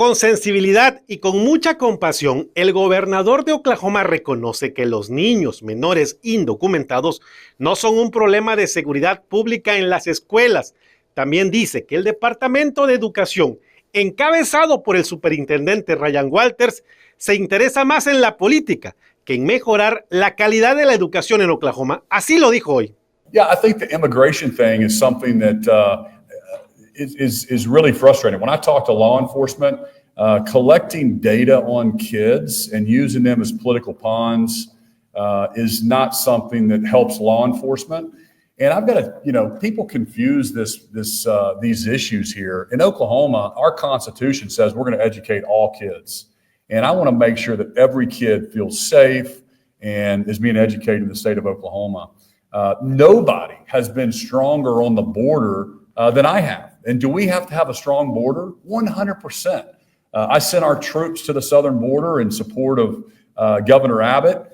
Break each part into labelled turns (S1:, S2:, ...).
S1: Con sensibilidad y con mucha compasión, el gobernador de Oklahoma reconoce que los niños menores indocumentados no son un problema de seguridad pública en las escuelas. También dice que el Departamento de Educación, encabezado por el superintendente Ryan Walters, se interesa más en la política que en mejorar la calidad de la educación en Oklahoma. Así lo dijo hoy.
S2: Yeah, I think the immigration thing is something that is really frustrating. When I talk to law enforcement, collecting data on kids and using them as political pawns is not something that helps law enforcement. And I've got to, people confuse these issues here. In Oklahoma, our Constitution says we're going to educate all kids. And I want to make sure that every kid feels safe and is being educated in the state of Oklahoma. Nobody has been stronger on the border than I have. And do we have to have a strong border? 100%. I sent our troops to the southern border in support of Governor Abbott.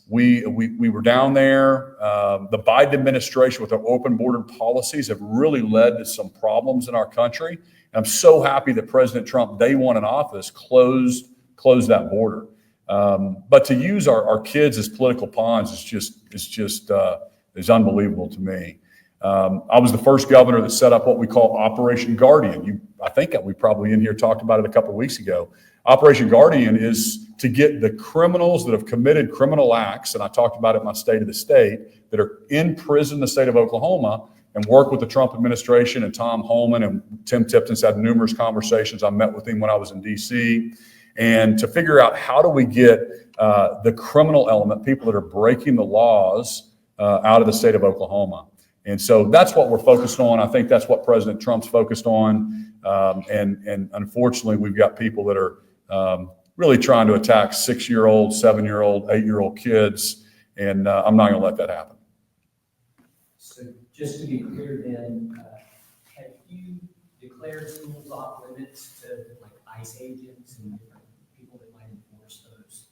S2: We were down there. The Biden administration with their open border policies have really led to some problems in our country. And I'm so happy that President Trump, day one in office, closed that border. But to use our kids as political pawns is unbelievable to me. I was the first governor that set up what we call Operation Guardian. I think we probably in here talked about it a couple of weeks ago. Operation Guardian is to get the criminals that have committed criminal acts, and I talked about it in my State of the State, that are in prison in the state of Oklahoma, and work with the Trump administration and Tom Holman and Tim Tipton's had numerous conversations. I met with him when I was in D.C. and to figure out how do we get the criminal element, people that are breaking the laws out of the state of Oklahoma. And so that's what we're focused on. I think that's what President Trump's focused on. And unfortunately, we've got people that are really trying to attack 6-year-old, 7-year-old, 8-year-old kids. And I'm not going to let that happen.
S3: So just to be clear then, have you declared schools off limits to like ICE agents and different people that might enforce those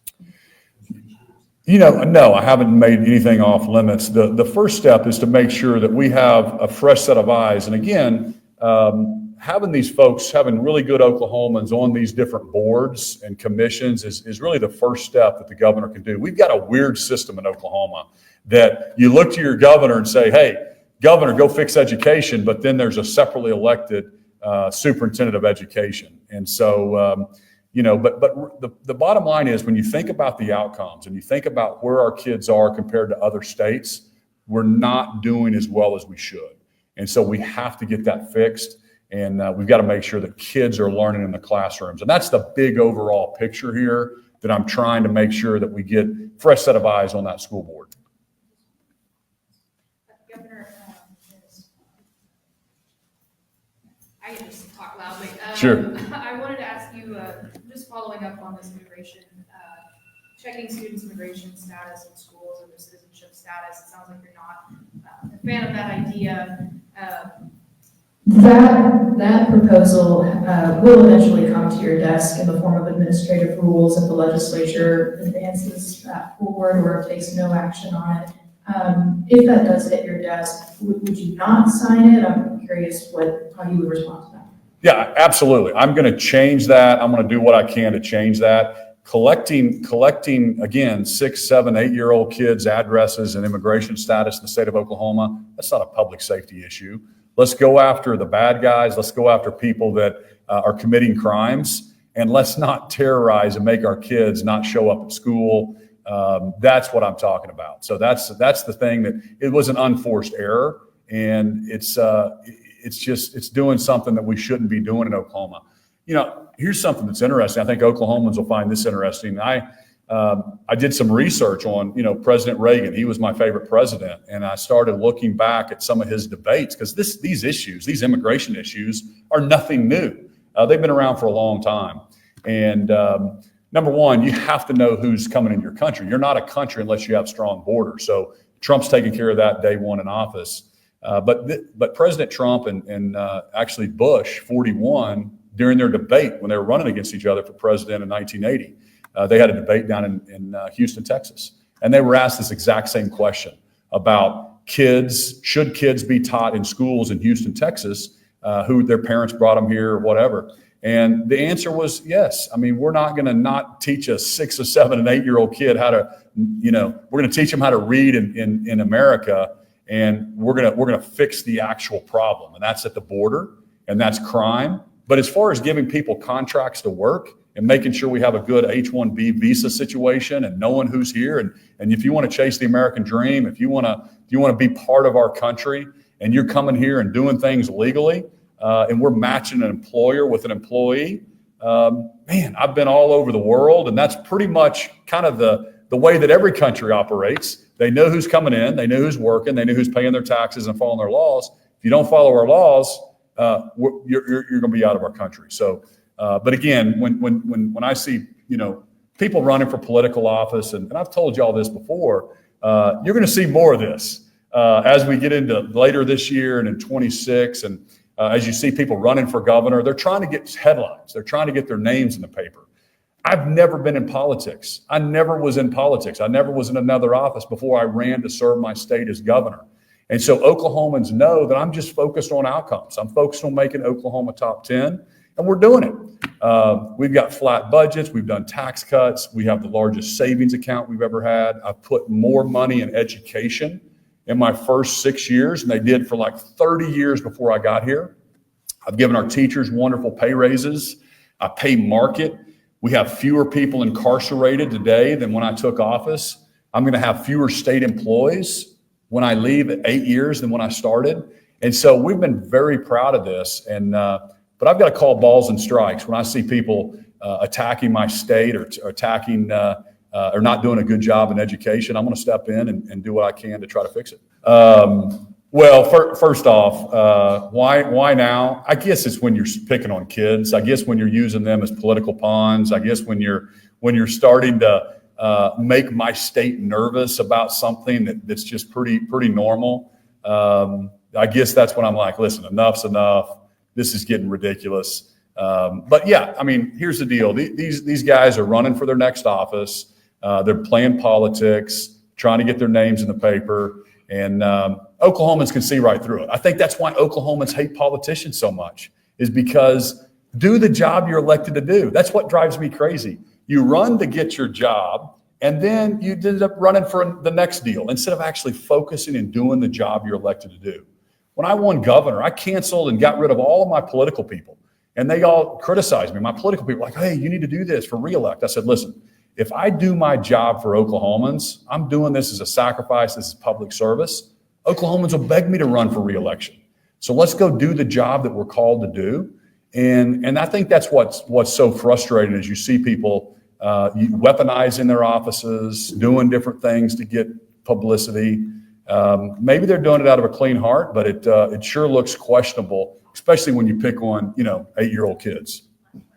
S3: issues?
S2: No, I haven't made anything off limits. The first step is to make sure that we have a fresh set of eyes. And again, having these folks, having really good Oklahomans on these different boards and commissions is really the first step that the governor can do. We've got a weird system in Oklahoma that you look to your governor and say, hey, governor, go fix education. But then there's a separately elected superintendent of education. And so, but the bottom line is when you think about the outcomes and you think about where our kids are compared to other states, we're not doing as well as we should. And so we have to get that fixed. And we've got to make sure that kids are learning in the classrooms. And that's the big overall picture here that I'm trying to make sure that we get fresh set of eyes on that school board.
S4: Governor, I can just talk loudly.
S2: Sure.
S4: I wanted to ask you, just following up on this immigration, checking students' immigration status in schools or their citizenship status. It sounds like you're not a fan of that idea.
S5: That proposal will eventually come to your desk in the form of administrative rules if the legislature advances that forward or takes no action on it. If that does hit your desk, would you not sign it? I'm curious how you would respond to that.
S2: Yeah, absolutely. I'm going to change that. I'm going to do what I can to change that. Collecting again, 6, 7, 8-year-old kids' addresses and immigration status in the state of Oklahoma, that's not a public safety issue. Let's go after the bad guys. Let's go after people that are committing crimes, and let's not terrorize and make our kids not show up at school. That's what I'm talking about. So that's the thing, that it was an unforced error, and it's doing something that we shouldn't be doing in Oklahoma. Here's something that's interesting. I think Oklahomans will find this interesting. I did some research on, President Reagan. He was my favorite president. And I started looking back at some of his debates because these immigration issues are nothing new. They've been around for a long time. And number one, you have to know who's coming in your country. You're not a country unless you have strong borders. So Trump's taking care of that day one in office. But President Trump and actually Bush, 41, during their debate when they were running against each other for president in 1980, they had a debate down in Houston, Texas. And they were asked this exact same question about should kids be taught in schools in Houston, Texas, who their parents brought them here or whatever. And the answer was yes. I mean, we're not going to not teach a 6 or 7 and 8-year-old kid how to, we're going to teach them how to read in America, and we're going to fix the actual problem, and that's at the border, and that's crime. But as far as giving people contracts to work and making sure we have a good H-1B visa situation and knowing who's here, and if you want to chase the American dream, if you want to be part of our country, and you're coming here and doing things legally, and we're matching an employer with an employee, man, I've been all over the world, and that's pretty much kind of the way that every country operates. They know who's coming in, they know who's working, they know who's paying their taxes and following their laws. If you don't follow our laws, you're going to be out of our country. So, but again, when I see people running for political office, and I've told you all this before, you're going to see more of this as we get into later this year and in 26, and as you see people running for governor, they're trying to get headlines. They're trying to get their names in the paper. I've never been in politics. I never was in politics. I never was in another office before I ran to serve my state as governor. And so Oklahomans know that I'm just focused on outcomes. I'm focused on making Oklahoma top 10, and we're doing it. We've got flat budgets. We've done tax cuts. We have the largest savings account we've ever had. I've put more money in education in my first 6 years than they did for like 30 years before I got here. I've given our teachers wonderful pay raises. I pay market. We have fewer people incarcerated today than when I took office. I'm going to have fewer state employees when I leave at 8 years than when I started. And so we've been very proud of this. And but I've got to call balls and strikes when I see people attacking my state or attacking or not doing a good job in education. I'm going to step in and do what I can to try to fix it. Well, first off, why now? I guess it's when you're picking on kids. I guess when you're using them as political pawns. I guess when you're starting to make my state nervous about something that's just pretty normal. I guess that's when I'm like, listen, enough's enough. This is getting ridiculous. But yeah, I mean, here's the deal. These guys are running for their next office. They're playing politics, trying to get their names in the paper, and Oklahomans can see right through it. I think that's why Oklahomans hate politicians so much, is because do the job you're elected to do. That's what drives me crazy. You run to get your job, and then you end up running for the next deal instead of actually focusing and doing the job you're elected to do. When I won governor, I canceled and got rid of all of my political people, and they all criticized me. My political people were like, hey, you need to do this for reelect. I said, listen, if I do my job for Oklahomans, I'm doing this as a sacrifice, this is public service. Oklahomans will beg me to run for reelection. So let's go do the job that we're called to do. And I think that's what's so frustrating is you see people weaponizing their offices, doing different things to get publicity. Maybe they're doing it out of a clean heart, but it sure looks questionable, especially when you pick on 8-year-old kids.